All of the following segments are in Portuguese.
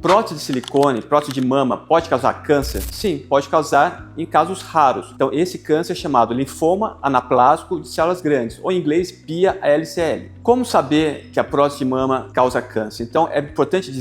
Prótese de silicone, prótese de mama, pode causar câncer? Sim, pode causar em casos raros. Então, esse câncer é chamado linfoma anaplásico de células grandes, ou em inglês PIA-LCL. Como saber que a prótese de mama causa câncer? Então, é importante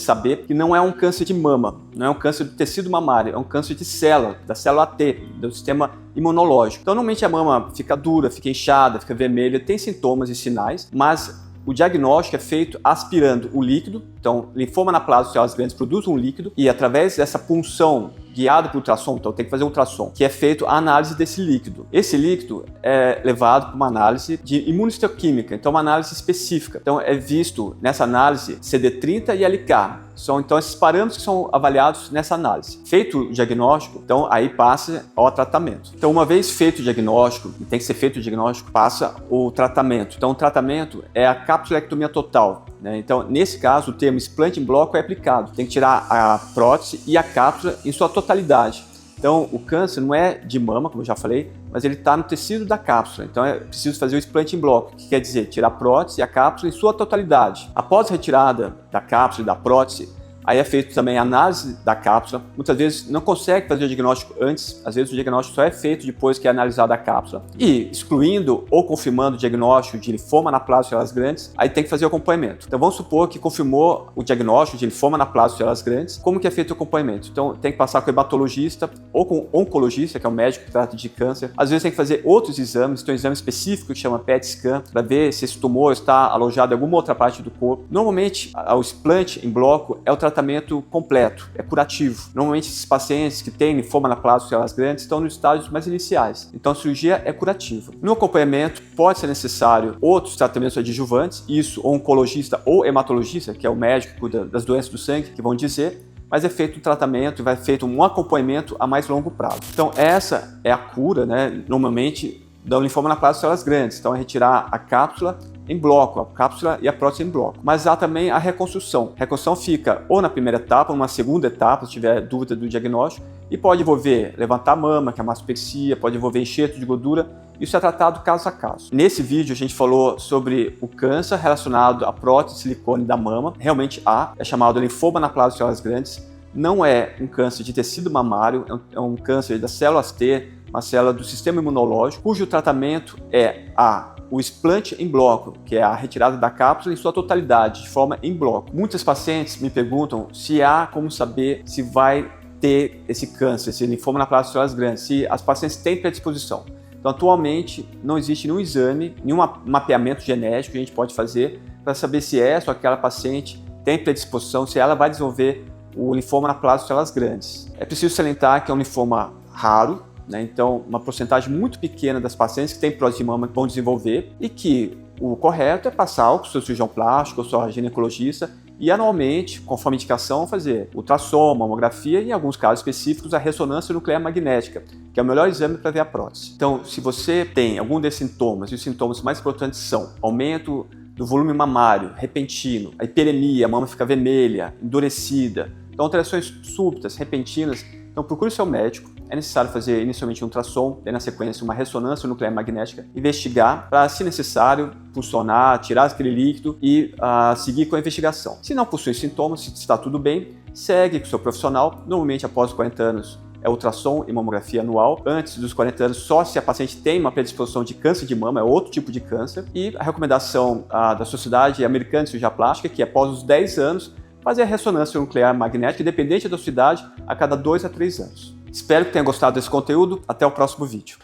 saber que não é um câncer de mama, não é um câncer do tecido mamário, é um câncer de célula, da célula T, do sistema imunológico. Então, normalmente a mama fica dura, fica inchada, fica vermelha, tem sintomas e sinais, mas o diagnóstico é feito aspirando o líquido. Então, linfoma anaplásico de células grandes produz um líquido e através dessa punção guiada por ultrassom, então tem que fazer ultrassom, que é feito a análise desse líquido. Esse líquido é levado para uma análise de imunistoquímica, então uma análise específica. Então é visto nessa análise CD30 e LK. São então esses parâmetros que são avaliados nessa análise. Feito o diagnóstico, então aí passa ao tratamento. Então uma vez feito o diagnóstico, e tem que ser feito o diagnóstico, passa o tratamento. Então o tratamento é a capsulectomia total. Então, nesse caso, o termo explante em bloco é aplicado. Tem que tirar a prótese e a cápsula em sua totalidade. Então, o câncer não é de mama, como eu já falei, mas ele está no tecido da cápsula. Então, é preciso fazer o explante em bloco, que quer dizer tirar a prótese e a cápsula em sua totalidade. Após a retirada da cápsula e da prótese, aí é feito também a análise da cápsula. Muitas vezes não consegue fazer o diagnóstico antes, às vezes o diagnóstico só é feito depois que é analisada a cápsula. E excluindo ou confirmando o diagnóstico de linfoma anaplásico de células grandes, aí tem que fazer o acompanhamento. Então vamos supor que confirmou o diagnóstico de linfoma anaplásico de células grandes, como que é feito o acompanhamento? Então tem que passar com o hematologista ou com o oncologista, que é o médico que trata de câncer. Às vezes tem que fazer outros exames, tem um exame específico que chama PET scan, para ver se esse tumor está alojado em alguma outra parte do corpo. Normalmente o explante em bloco é o tratamento completo, é curativo. Normalmente esses pacientes que têm linfoma anaplásico de células grandes estão nos estágios mais iniciais, então a cirurgia é curativa. No acompanhamento pode ser necessário outros tratamentos adjuvantes, isso ou oncologista ou hematologista, que é o médico que cuida das doenças do sangue, que vão dizer, mas é feito um tratamento e vai feito um acompanhamento a mais longo prazo. Então essa é a cura, normalmente, do linfoma anaplásico de células grandes. Então é retirar a cápsula em bloco, a cápsula e a prótese em bloco. Mas há também a reconstrução. A reconstrução fica ou na primeira etapa, ou numa segunda etapa, se tiver dúvida do diagnóstico, e pode envolver levantar a mama, que é a mastopexia, pode envolver enxerto de gordura. Isso é tratado caso a caso. Nesse vídeo a gente falou sobre o câncer relacionado à prótese de silicone da mama. Realmente há, é chamado linfoma anaplásico de células grandes. Não é um câncer de tecido mamário, é um câncer das células T, uma célula do sistema imunológico, cujo tratamento é o explante em bloco, que é a retirada da cápsula em sua totalidade, de forma em bloco. Muitos pacientes me perguntam se há como saber se vai ter esse câncer, esse linfoma anaplásico de células grandes, se as pacientes têm predisposição. Então, atualmente, não existe nenhum exame, nenhum mapeamento genético que a gente pode fazer para saber se essa ou aquela paciente tem predisposição, se ela vai desenvolver o linfoma anaplásico de células grandes. É preciso salientar que é um linfoma raro, então uma porcentagem muito pequena das pacientes que têm prótese de mama vão desenvolver e que o correto é passar com o seu cirurgião plástico ou seu ginecologista e anualmente, conforme indicação, fazer ultrassom, mamografia e em alguns casos específicos a ressonância nuclear magnética, que é o melhor exame para ver a prótese. Então, se você tem algum desses sintomas, e os sintomas mais importantes são aumento do volume mamário repentino, a hiperemia, a mama fica vermelha, endurecida, então alterações súbitas, repentinas, então procure seu médico. É necessário fazer inicialmente um ultrassom, daí na sequência uma ressonância nuclear magnética, investigar para, se necessário, funcionar, tirar aquele líquido e seguir com a investigação. Se não possui sintomas, se está tudo bem, segue com o seu profissional. Normalmente após os 40 anos é ultrassom e mamografia anual. Antes dos 40 anos, só se a paciente tem uma predisposição de câncer de mama, é outro tipo de câncer. E a recomendação da Sociedade Americana de Cirurgia Plástica, que após os 10 anos, fazer a ressonância nuclear magnética, independente da sua idade, a cada 2 a 3 anos. Espero que tenha gostado desse conteúdo. Até o próximo vídeo.